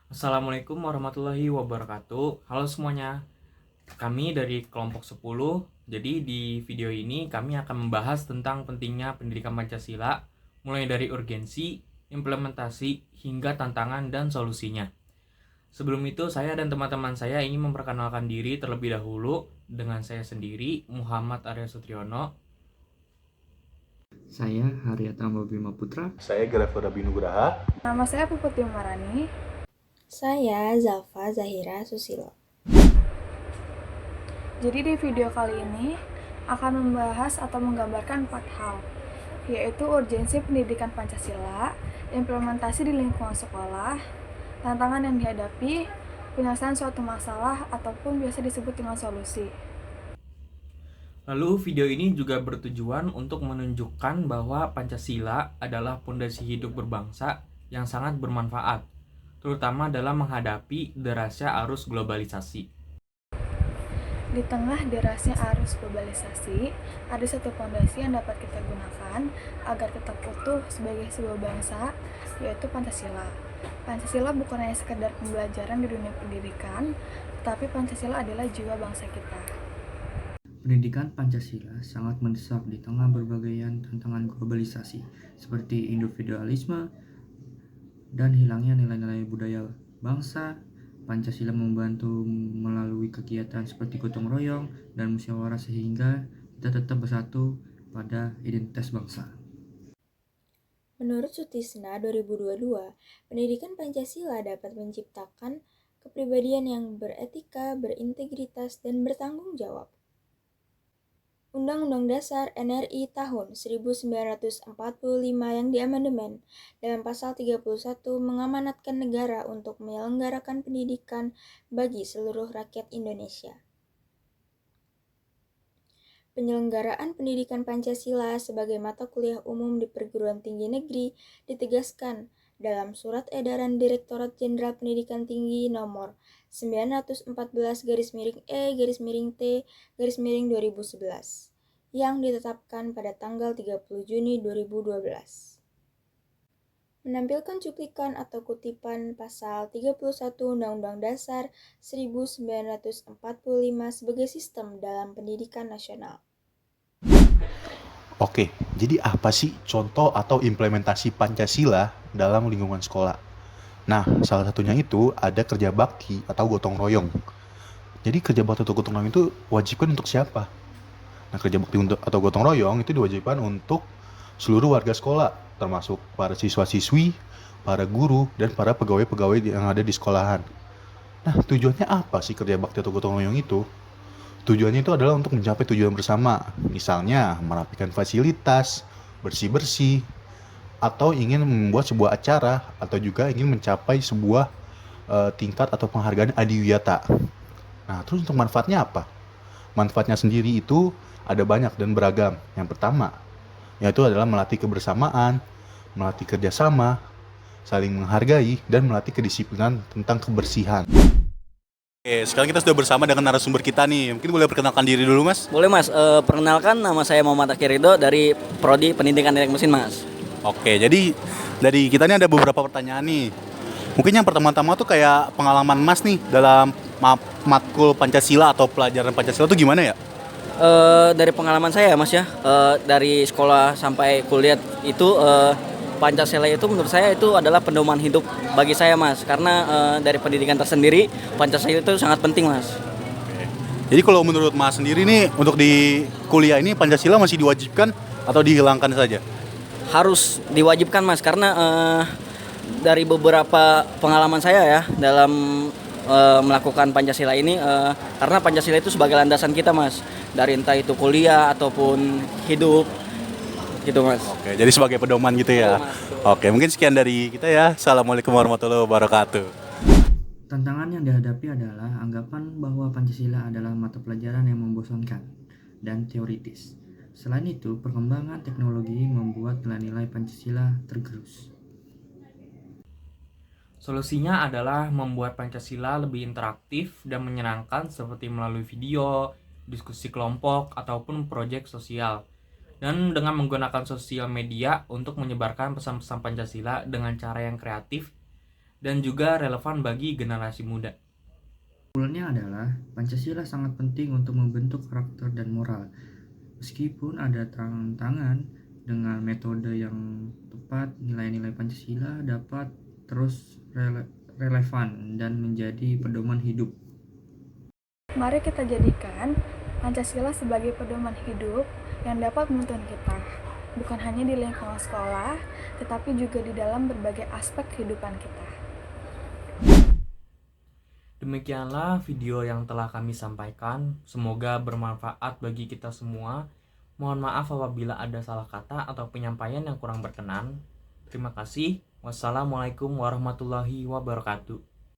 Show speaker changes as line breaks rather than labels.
Assalamualaikum warahmatullahi wabarakatuh. Halo semuanya. Kami dari kelompok 10. Jadi di video ini kami akan membahas tentang pentingnya pendidikan Pancasila, mulai dari urgensi, implementasi, hingga tantangan dan solusinya. Sebelum itu, saya dan teman-teman saya ingin memperkenalkan diri terlebih dahulu dengan saya sendiri, Muhammad Arya Sutriyono.
Saya Haryatama Bima Putra.
Saya Grafura Binugraha.
Nama saya Puput Marani.
Saya Zalfa Zahira Susilo.
Jadi di video kali ini akan membahas atau menggambarkan 4 hal, yaitu urgensi pendidikan Pancasila, implementasi di lingkungan sekolah, tantangan yang dihadapi, penyelesaian suatu masalah ataupun biasa disebut dengan solusi.
Lalu video ini juga bertujuan untuk menunjukkan bahwa Pancasila adalah pondasi hidup berbangsa yang sangat bermanfaat, terutama dalam menghadapi derasnya arus globalisasi.
Di tengah derasnya arus globalisasi, ada satu fondasi yang dapat kita gunakan agar tetap utuh sebagai sebuah bangsa, yaitu Pancasila. Pancasila bukan hanya sekedar pembelajaran di dunia pendidikan, tetapi Pancasila adalah jiwa bangsa kita.
Pendidikan Pancasila sangat mendesak di tengah berbagai tantangan globalisasi seperti individualisme dan hilangnya nilai-nilai budaya bangsa. Pancasila membantu melalui kegiatan seperti gotong royong dan musyawarah sehingga kita tetap bersatu pada identitas bangsa.
Menurut Sutisna 2022, pendidikan Pancasila dapat menciptakan kepribadian yang beretika, berintegritas, dan bertanggung jawab. Undang-Undang Dasar NRI tahun 1945 yang diamandemen dalam pasal 31 mengamanatkan negara untuk menyelenggarakan pendidikan bagi seluruh rakyat Indonesia. Penyelenggaraan pendidikan Pancasila sebagai mata kuliah umum di perguruan tinggi negeri ditegaskan dalam Surat Edaran Direktorat Jenderal Pendidikan Tinggi Nomor 914-E-T-2011 yang ditetapkan pada tanggal 30 Juni 2012. Menampilkan cuplikan atau kutipan pasal 31 Undang-Undang Dasar 1945 sebagai sistem dalam pendidikan nasional.
Oke, jadi apa sih contoh atau implementasi Pancasila dalam lingkungan sekolah? Nah, salah satunya itu ada kerja bakti atau gotong royong. Jadi kerja bakti atau gotong royong itu wajibkan untuk siapa? Nah, kerja bakti atau gotong royong itu diwajibkan untuk seluruh warga sekolah, termasuk para siswa-siswi, para guru, dan para pegawai-pegawai yang ada di sekolahan. Nah, tujuannya apa sih kerja bakti atau gotong royong itu? Tujuannya itu adalah untuk mencapai tujuan bersama, misalnya merapikan fasilitas, bersih-bersih, atau ingin membuat sebuah acara, atau juga ingin mencapai sebuah tingkat atau penghargaan adiwiyata. Nah, terus untuk manfaatnya apa? Manfaatnya sendiri itu ada banyak dan beragam. Yang pertama, yaitu adalah melatih kebersamaan, melatih kerjasama, saling menghargai, dan melatih kedisiplinan tentang kebersihan. Oke, sekarang kita sudah bersama dengan narasumber kita nih. Mungkin boleh perkenalkan diri dulu, Mas?
Boleh Mas, perkenalkan nama saya Muhammad Akirido dari Prodi Pendidikan Teknik Mesin Mas.
Oke, jadi dari kita ini ada beberapa pertanyaan nih. Mungkin yang pertama-tama tuh kayak pengalaman Mas nih dalam matkul Pancasila atau pelajaran Pancasila tuh gimana ya?
Dari pengalaman saya Mas ya, dari sekolah sampai kuliah itu Pancasila itu menurut saya itu adalah pedoman hidup bagi saya Mas. Karena dari pendidikan tersendiri Pancasila itu sangat penting Mas.
Jadi kalau menurut Mas sendiri nih untuk di kuliah ini Pancasila masih diwajibkan atau dihilangkan saja?
Harus diwajibkan Mas karena dari beberapa pengalaman saya ya dalam melakukan Pancasila ini, karena Pancasila itu sebagai landasan kita Mas, dari entah itu kuliah ataupun hidup gitu Mas.
Oke, jadi sebagai pedoman gitu ya. Oke, mungkin sekian dari kita ya. Assalamualaikum warahmatullahi wabarakatuh.
Tantangan yang dihadapi adalah anggapan bahwa Pancasila adalah mata pelajaran yang membosankan dan teoritis. Selain itu, perkembangan teknologi membuat nilai-nilai Pancasila tergerus.
Solusinya adalah membuat Pancasila lebih interaktif dan menyenangkan seperti melalui video, diskusi kelompok, ataupun proyek sosial. Dan dengan menggunakan sosial media untuk menyebarkan pesan-pesan Pancasila dengan cara yang kreatif dan juga relevan bagi generasi muda.
Kesimpulannya adalah Pancasila sangat penting untuk membentuk karakter dan moral. Meskipun ada tantangan, dengan metode yang tepat, nilai-nilai Pancasila dapat terus relevan dan menjadi pedoman hidup.
Mari kita jadikan Pancasila sebagai pedoman hidup yang dapat menuntun kita, bukan hanya di lingkungan sekolah, tetapi juga di dalam berbagai aspek kehidupan kita.
Demikianlah video yang telah kami sampaikan. Semoga bermanfaat bagi kita semua. Mohon maaf apabila ada salah kata atau penyampaian yang kurang berkenan. Terima kasih. Wassalamualaikum warahmatullahi wabarakatuh.